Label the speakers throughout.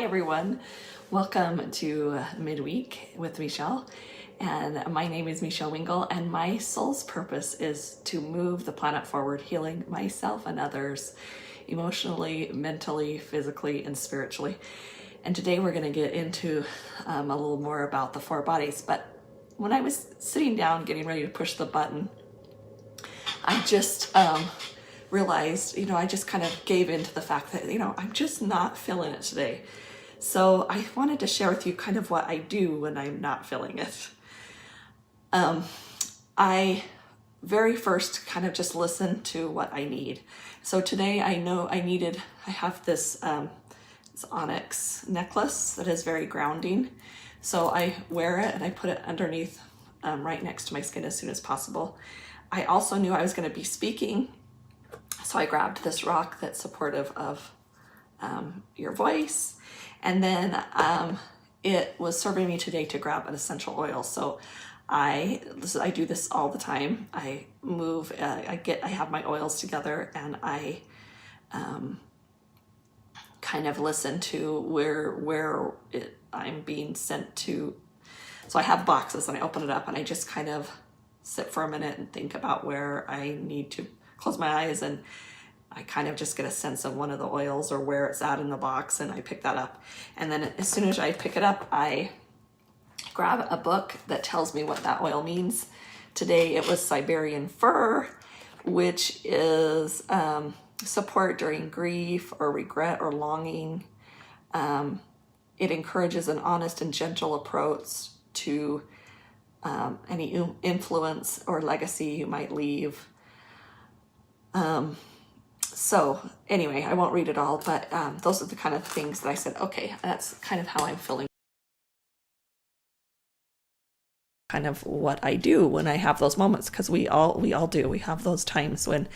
Speaker 1: everyone. Welcome to Midweek with Michelle. And my name is Michelle Wingle, and my soul's purpose is to move the planet forward, healing myself and others emotionally, mentally, physically, and spiritually. And today we're going to get into a little more about the four bodies. But when I was sitting down getting ready to push the button, I just realized, I just kind of gave into the fact that, I'm just not feeling it today. So I wanted to share with you kind of what I do when I'm not feeling it. I very first kind of just listen to what I need. So today I have this onyx necklace that is very grounding. So I wear it and I put it underneath right next to my skin as soon as possible. I also knew I was going to be speaking, so I grabbed this rock that's supportive of your voice. And then it was serving me today to grab an essential oil. So I do this all the time. I move, I have my oils together, and I kind of listen to where I'm being sent to. So I have boxes and I open it up and I just kind of sit for a minute and think about where I need to close my eyes, and I kind of just get a sense of one of the oils or where it's at in the box, and I pick that up. And then as soon as I pick it up, I grab a book that tells me what that oil means. Today it was Siberian Fir, which is support during grief or regret or longing. It encourages an honest and gentle approach to any influence or legacy you might leave. So anyway, I won't read it all, but those are the kind of things that I said, okay, that's kind of how I'm feeling. Kind of what I do when I have those moments, because we all do. We have those times when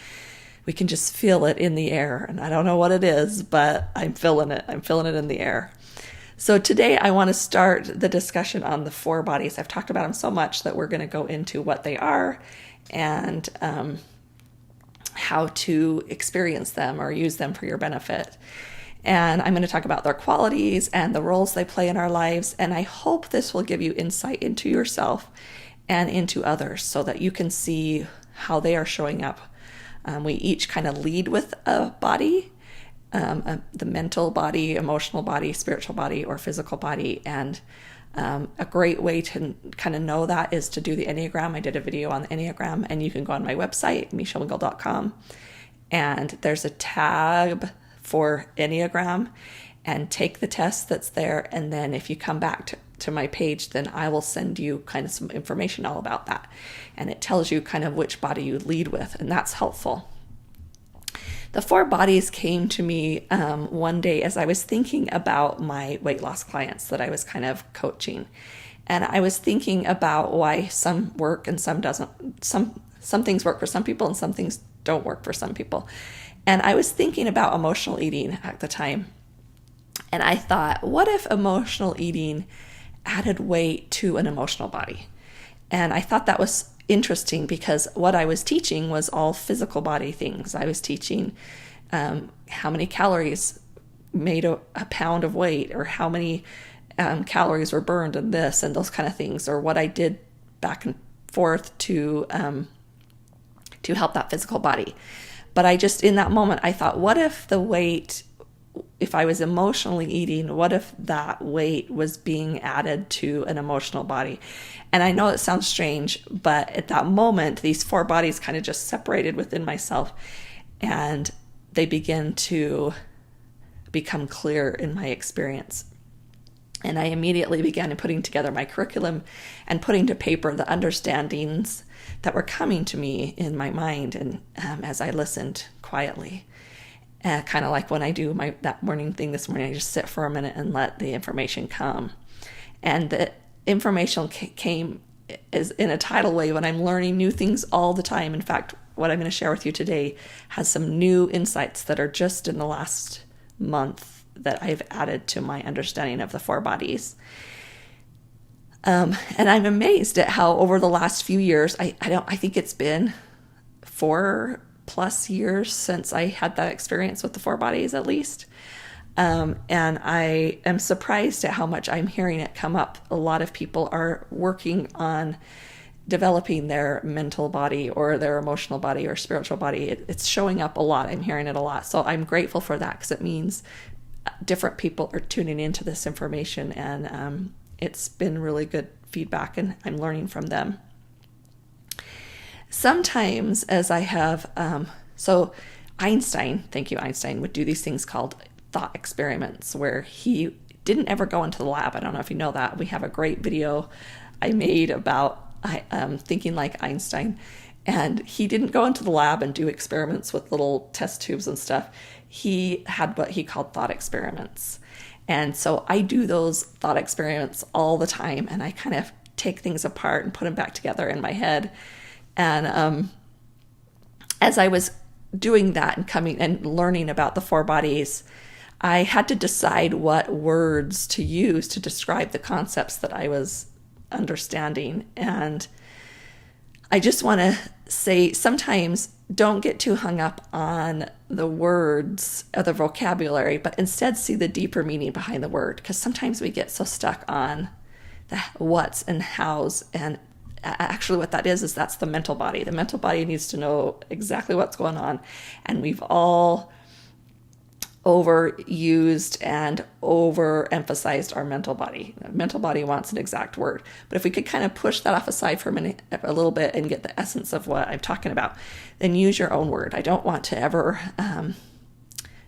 Speaker 1: we can just feel it in the air, and I don't know what it is, but I'm feeling it. I'm feeling it in the air. So today I want to start the discussion on the four bodies. I've talked about them so much that we're going to go into what they are and how to experience them or use them for your benefit. And I'm going to talk about their qualities and the roles they play in our lives. And I hope this will give you insight into yourself and into others so that you can see how they are showing up. We each kind of lead with a body, the mental body, emotional body, spiritual body, or physical body. And a great way to kind of know that is to do the Enneagram. I did a video on the Enneagram, and you can go on my website, michellewingle.com, and there's a tab for Enneagram, and take the test that's there. And then if you come back to my page, then I will send you kind of some information all about that. And it tells you kind of which body you lead with, and that's helpful. The four bodies came to me one day as I was thinking about my weight loss clients that I was kind of coaching. And I was thinking about why some work and some doesn't. Some things work for some people and some things don't work for some people. And I was thinking about emotional eating at the time. And I thought, what if emotional eating added weight to an emotional body? And I thought that was interesting because what I was teaching was all physical body things. I was teaching how many calories made a pound of weight, or how many calories were burned in this and those kind of things, or what I did back and forth to help that physical body. But I just, in that moment, I thought, what if the weight, if I was emotionally eating, what if that weight was being added to an emotional body? And I know it sounds strange, but at that moment, these four bodies kind of just separated within myself, and they begin to become clear in my experience. And I immediately began putting together my curriculum and putting to paper the understandings that were coming to me in my mind, and as I listened quietly. Kind of like when I do that morning thing this morning, I just sit for a minute and let the information come. And the information came is in a tidal wave, and I'm learning new things all the time. In fact, what I'm going to share with you today has some new insights that are just in the last month that I've added to my understanding of the four bodies. And I'm amazed at how over the last few years, I think it's been 4+ years since I had that experience with the four bodies, at least. And I am surprised at how much I'm hearing it come up. A lot of people are working on developing their mental body or their emotional body or spiritual body. It's showing up a lot. I'm hearing it a lot. So I'm grateful for that, because it means different people are tuning into this information, and it's been really good feedback, and I'm learning from them. Sometimes, as I have, so Einstein, thank you, Einstein, would do these things called thought experiments, where he didn't ever go into the lab. I don't know if you know that. We have a great video I made about thinking like Einstein, and he didn't go into the lab and do experiments with little test tubes and stuff. He had what he called thought experiments. And so I do those thought experiments all the time, and I kind of take things apart and put them back together in my head. And as I was doing that and coming and learning about the four bodies, I had to decide what words to use to describe the concepts that I was understanding. And I just want to say, sometimes don't get too hung up on the words or the vocabulary, but instead see the deeper meaning behind the word. Because sometimes we get so stuck on the what's and how's, and actually what that is that's the mental body. The mental body needs to know exactly what's going on. And we've all overused and overemphasized our mental body. The mental body wants an exact word. But if we could kind of push that off aside for a little bit and get the essence of what I'm talking about, then use your own word. I don't want to ever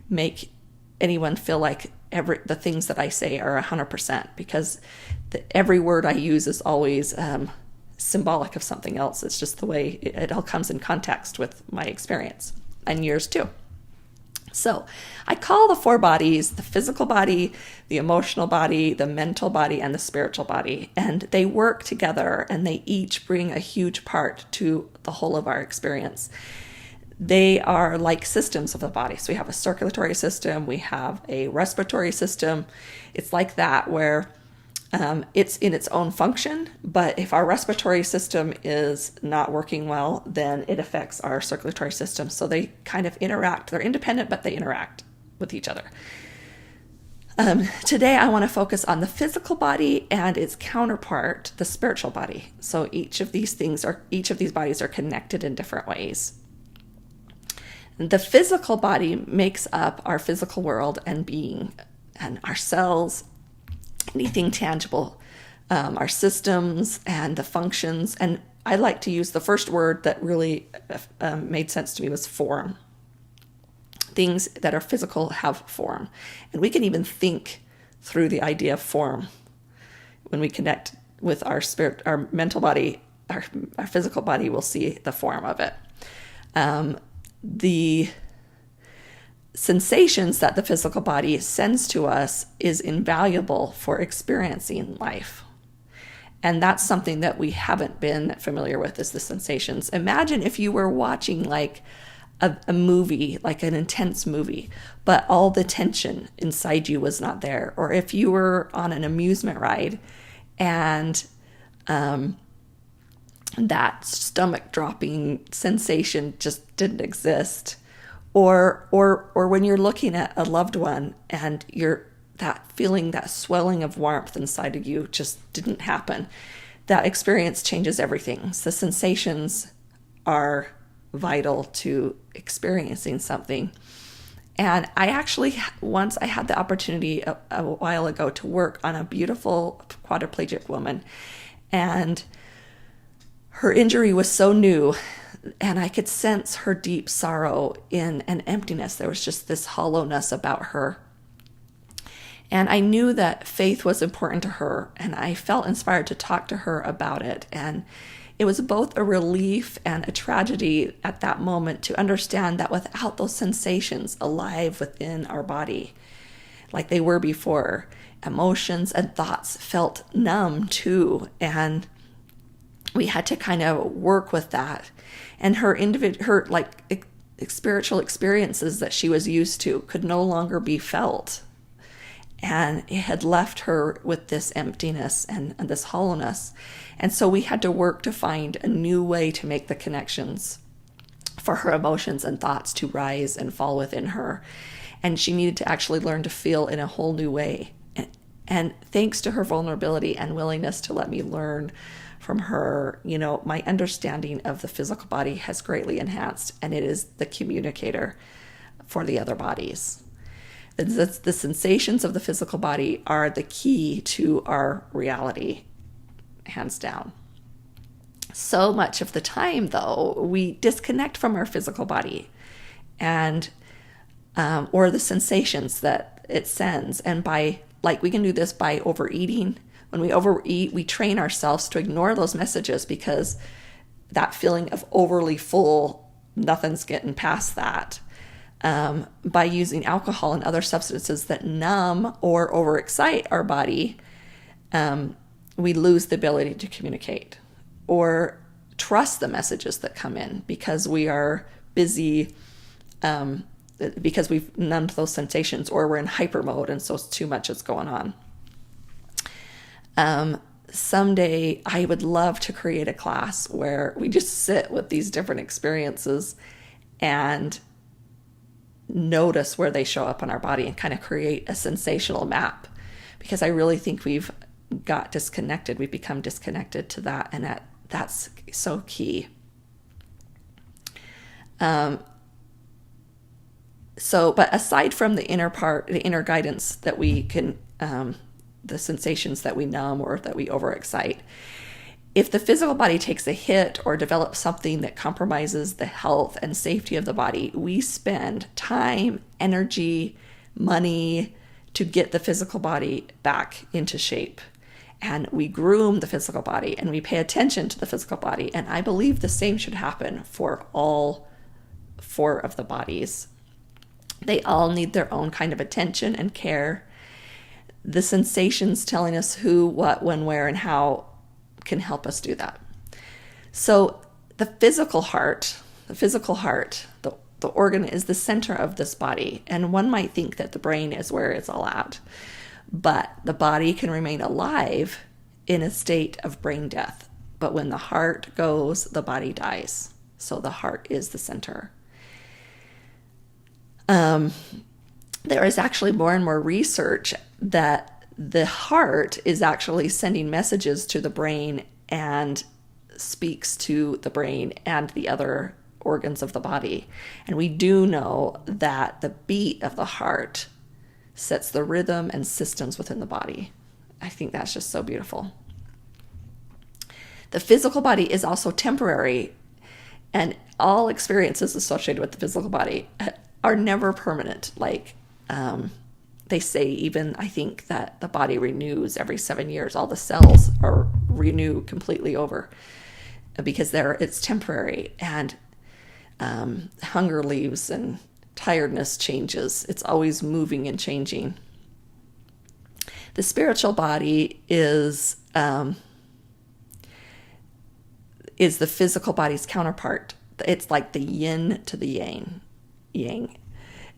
Speaker 1: make anyone feel like the things that I say are 100%, because every word I use is always symbolic of something else. It's just the way it all comes in context with my experience and yours too. So I call the four bodies the physical body, the emotional body, the mental body, and the spiritual body. And they work together, and they each bring a huge part to the whole of our experience. They are like systems of the body. So we have a circulatory system, we have a respiratory system. It's like that, where it's in its own function, but if our respiratory system is not working well, then it affects our circulatory system. So they kind of interact. They're independent, but they interact with each other. Today, I want to focus on the physical body and its counterpart, the spiritual body. So each of these bodies are connected in different ways. The physical body makes up our physical world and being, and our cells, anything tangible, our systems and the functions. And I like to use the first word that really made sense to me was form. Things that are physical have form. And we can even think through the idea of form. When we connect with our spirit, our mental body, our physical body will see the form of it. The sensations that the physical body sends to us is invaluable for experiencing life. And that's something that we haven't been familiar with, is the sensations. Imagine if you were watching like a movie, like an intense movie, but all the tension inside you was not there. Or if you were on an amusement ride and that stomach dropping sensation just didn't exist. Or when you're looking at a loved one and that feeling, that swelling of warmth inside of you just didn't happen. That experience changes everything. So sensations are vital to experiencing something. And I actually, once I had the opportunity a while ago to work on a beautiful quadriplegic woman, and her injury was so new, and I could sense her deep sorrow in an emptiness. There was just this hollowness about her. And I knew that faith was important to her, and I felt inspired to talk to her about it. And it was both a relief and a tragedy at that moment to understand that without those sensations alive within our body, like they were before, emotions and thoughts felt numb too. And we had to kind of work with that. And her spiritual experiences that she was used to could no longer be felt. And it had left her with this emptiness and this hollowness. And so we had to work to find a new way to make the connections for her emotions and thoughts to rise and fall within her. And she needed to actually learn to feel in a whole new way. And thanks to her vulnerability and willingness to let me learn from her, my understanding of the physical body has greatly enhanced, and it is the communicator for the other bodies. The sensations of the physical body are the key to our reality, hands down. So much of the time, though, we disconnect from our physical body and or the sensations that it sends. And we can do this by overeating. When we overeat, we train ourselves to ignore those messages because that feeling of overly full, nothing's getting past that. By using alcohol and other substances that numb or overexcite our body, we lose the ability to communicate or trust the messages that come in because we are busy, because we've numbed those sensations, or we're in hyper mode and so too much is going on. Someday I would love to create a class where we just sit with these different experiences and notice where they show up in our body and kind of create a sensational map, because I really think we've got disconnected. We've become disconnected to that, and that's so key. But aside from the inner guidance that we can, the sensations that we numb or that we overexcite, if the physical body takes a hit or develops something that compromises the health and safety of the body, we spend time, energy, money to get the physical body back into shape. And we groom the physical body and we pay attention to the physical body. And I believe the same should happen for all 4 of the bodies. They all need their own kind of attention and care. The sensations telling us who, what, when, where, and how can help us do that. So the physical heart, the organ is the center of this body. And one might think that the brain is where it's all at. But the body can remain alive in a state of brain death. But when the heart goes, the body dies. So the heart is the center. There is actually more and more research that the heart is actually sending messages to the brain and speaks to the brain and the other organs of the body. And we do know that the beat of the heart sets the rhythm and systems within the body. I think that's just so beautiful. The physical body is also temporary, and all experiences associated with the physical body are never permanent. They say, even I think that the body renews every 7 years. All the cells are renew completely over because it's temporary, and hunger leaves and tiredness changes. It's always moving and changing. The spiritual body is the physical body's counterpart. It's like the yin to the yang.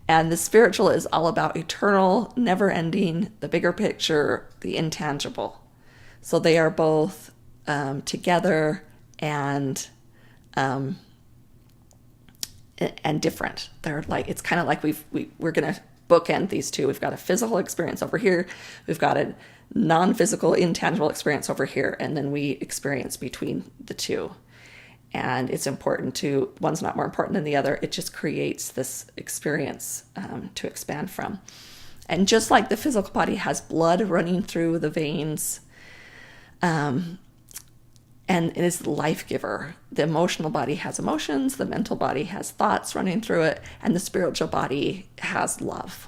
Speaker 1: And the spiritual is all about eternal, never-ending, the bigger picture, the intangible. So they are both together and different. They're like, it's kind of like we're going to bookend these two. We've got a physical experience over here. We've got a non-physical, intangible experience over here, and then we experience between the two. And it's important one's not more important than the other. It just creates this experience to expand from. And just like the physical body has blood running through the veins, and it is the life giver, the emotional body has emotions, the mental body has thoughts running through it, and the spiritual body has love.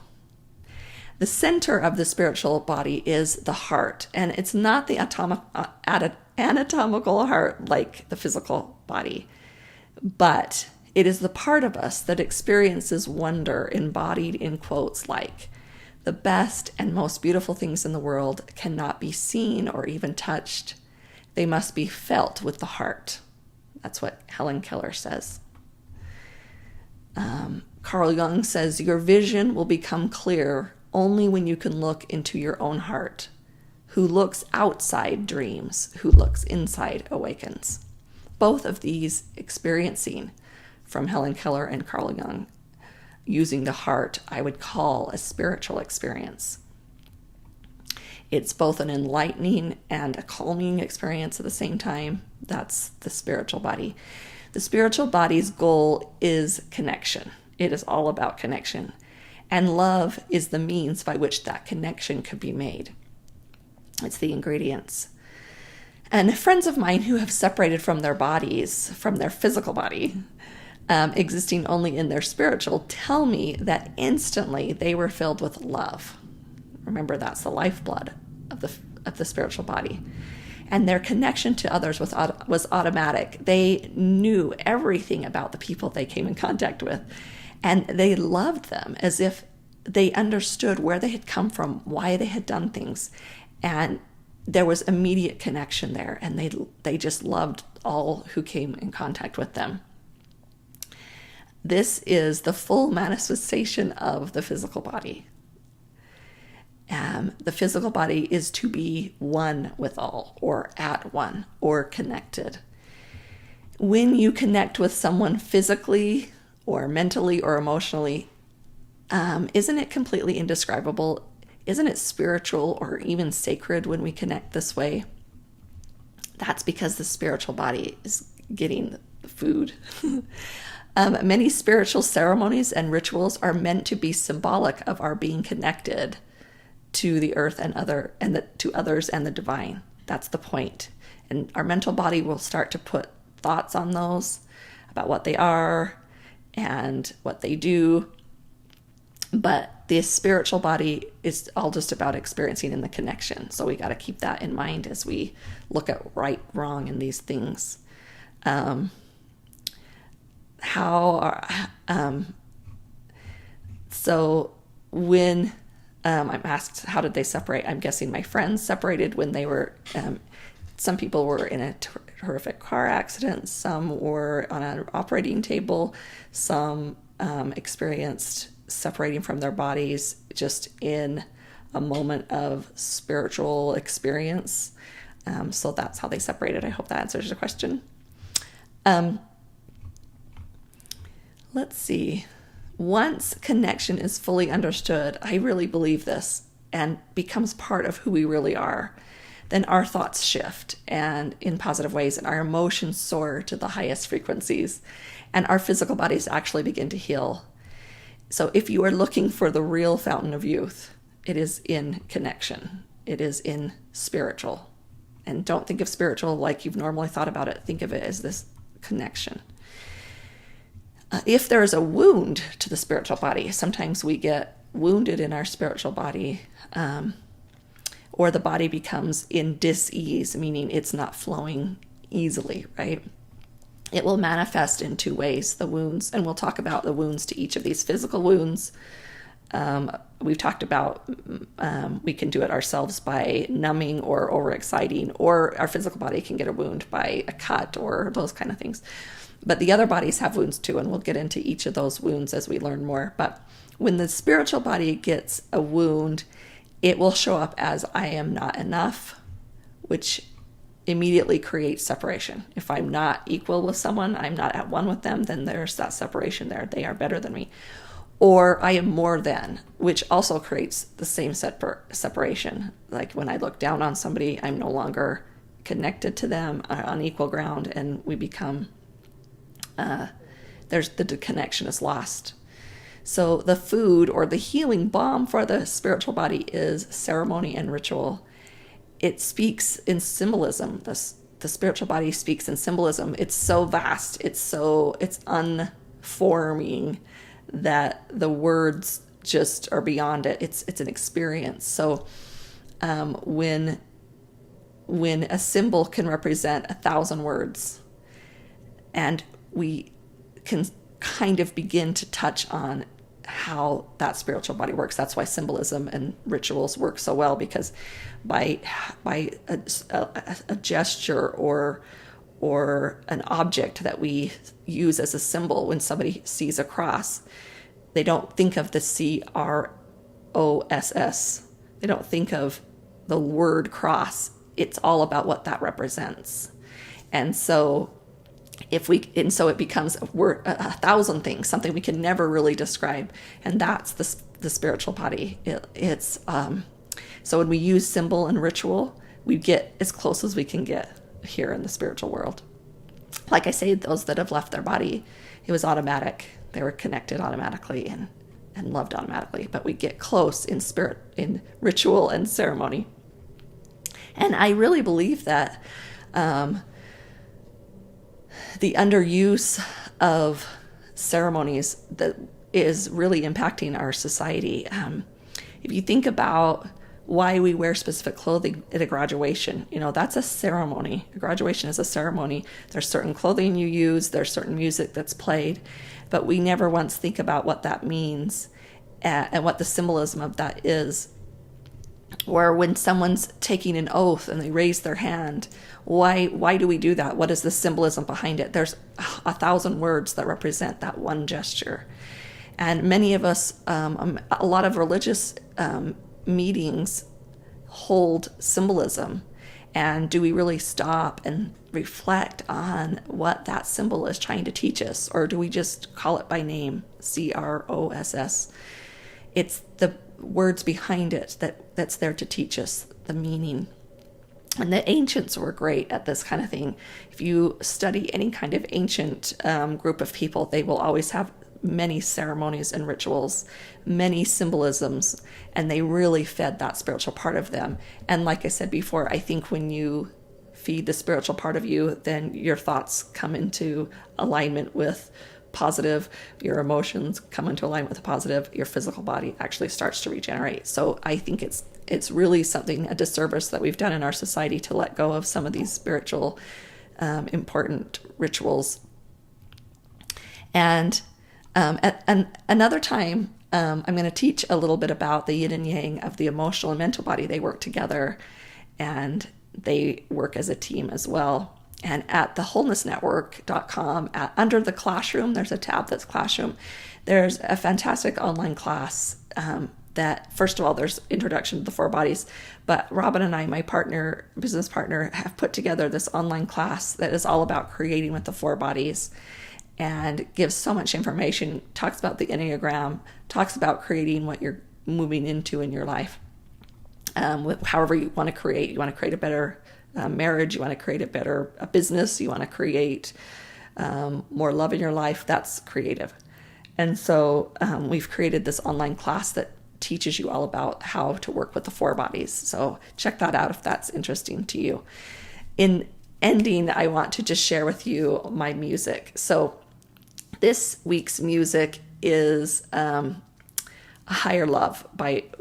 Speaker 1: The center of the spiritual body is the heart, and it's not the anatomical heart like the physical body, but it is the part of us that experiences wonder, embodied in quotes like, "The best and most beautiful things in the world cannot be seen or even touched. They must be felt with the heart." That's what Helen Keller says. Carl Jung says, "Your vision will become clear only when you can look into your own heart. Who looks outside dreams, who looks inside awakens." Both of these experiencing from Helen Keller and Carl Jung using the heart, I would call a spiritual experience. It's both an enlightening and a calming experience at the same time. That's the spiritual body. The spiritual body's goal is connection. It is all about connection. And love is the means by which that connection could be made. It's the ingredients. And friends of mine who have separated from their bodies, from their physical body, existing only in their spiritual, tell me that instantly they were filled with love. Remember, that's the lifeblood of the spiritual body. And their connection to others was automatic. They knew everything about the people they came in contact with. And they loved them as if they understood where they had come from, why they had done things. And there was immediate connection there. And they just loved all who came in contact with them. This is the full manifestation of the physical body. The physical body is to be one with all, or at one, or connected. When you connect with someone physically or mentally or emotionally, isn't it completely indescribable? Isn't it spiritual or even sacred when we connect this way? That's because the spiritual body is getting the food. Many spiritual ceremonies and rituals are meant to be symbolic of our being connected to the earth to others and the divine. That's the point. And our mental body will start to put thoughts on those about what they are and what they do. But the spiritual body is all just about experiencing in the connection. So we got to keep that in mind as we look at right, wrong, and these things. So when I'm asked, how did they separate? I'm guessing my friends separated when they were, some people were in a horrific car accident, some were on an operating table, some experienced separating from their bodies just in a moment of spiritual experience. So that's how they separated. I hope that answers your question. Let's see. Once connection is fully understood, I really believe this, and becomes part of who we really are, then our thoughts shift and in positive ways, and our emotions soar to the highest frequencies, and our physical bodies actually begin to heal. So if you are looking for the real fountain of youth, it is in connection. It is in spiritual. And don't think of spiritual like you've normally thought about it. Think of it as this connection. If there is a wound to the spiritual body, sometimes we get wounded in our spiritual body, or the body becomes in dis-ease, meaning it's not flowing easily, right? It will manifest in two ways, the wounds, and we'll talk about the wounds to each of these physical wounds. We've talked about we can do it ourselves by numbing or overexciting, or our physical body can get a wound by a cut or those kind of things. But the other bodies have wounds too, and we'll get into each of those wounds as we learn more. But when the spiritual body gets a wound, it will show up as I am not enough, which immediately creates separation. If I'm not equal with someone, I'm not at one with them, then there's that separation there. They are better than me. Or I am more than, which also creates the same separation. Like when I look down on somebody, I'm no longer connected to them on equal ground, and we become the connection is lost. So the food or the healing balm for the spiritual body is ceremony and ritual. It speaks in symbolism. The spiritual body speaks in symbolism. It's so vast. It's unforming that the words just are beyond it. It's an experience. So when a symbol can represent 1,000 words, and we can kind of begin to touch on how that spiritual body works. That's why symbolism and rituals work so well, because by a gesture or an object that we use as a symbol, when somebody sees a cross, they don't think of the CROSS. They don't think of the word cross. It's all about what that represents. And so And so it becomes a word, a thousand things, something we can never really describe. And that's the spiritual body. So when we use symbol and ritual, we get as close as we can get here in the spiritual world. Like I say, those that have left their body, it was automatic. They were connected automatically and loved automatically. But we get close in spirit, in ritual and ceremony. And I really believe that the underuse of ceremonies that is really impacting our society. If you think about why we wear specific clothing at a graduation, that's a ceremony. A graduation is a ceremony. There's certain clothing you use, there's certain music that's played, but we never once think about what that means and what the symbolism of that is. Or when someone's taking an oath and they raise their hand, why do we do that? What is the symbolism behind it? There's 1,000 words that represent that one gesture. And many of us, a lot of religious meetings hold symbolism. And do we really stop and reflect on what that symbol is trying to teach us? Or do we just call it by name, CROSS? It's the words behind it that's there to teach us the meaning. And the ancients were great at this kind of thing. If you study any kind of ancient group of people, they will always have many ceremonies and rituals, many symbolisms, and they really fed that spiritual part of them. And like I said before, I think when you feed the spiritual part of you, then your thoughts come into alignment with positive, your emotions come into alignment with the positive, your physical body actually starts to regenerate. So I think it's really something, a disservice that we've done in our society to let go of some of these spiritual important rituals. And at another time, I'm going to teach a little bit about the yin and yang of the emotional and mental body. They work together and they work as a team as well. And at thewholenessnetwork.com, under the classroom, there's a tab that's classroom. There's a fantastic online class that, first of all, there's introduction to the four bodies. But Robin and I, my business partner, have put together this online class that is all about creating with the four bodies and gives so much information, talks about the Enneagram, talks about creating what you're moving into in your life. However you want to create a better marriage, you want to create a business, you want to create more love in your life, that's creative. And so we've created this online class that teaches you all about how to work with the four bodies. So check that out if that's interesting to you. In ending, I want to just share with you my music. So this week's music is A Higher Love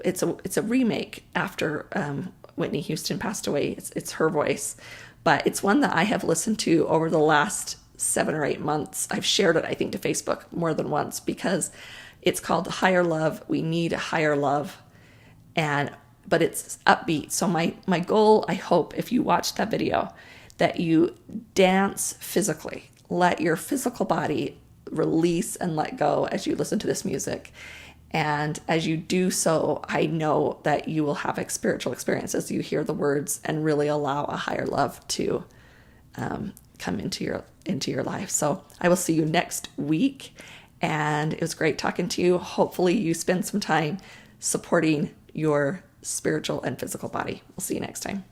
Speaker 1: it's a remake after Whitney Houston passed away. It's her voice, but it's one that I have listened to over the last 7 or 8 months. I've shared it, I think, to Facebook more than once because it's called Higher Love. We need a higher love, but it's upbeat. So my goal, I hope, if you watch that video, that you dance physically, let your physical body release and let go as you listen to this music. And as you do so, I know that you will have spiritual experiences. You hear the words and really allow a higher love to come into your life. So I will see you next week. And it was great talking to you. Hopefully you spend some time supporting your spiritual and physical body. We'll see you next time.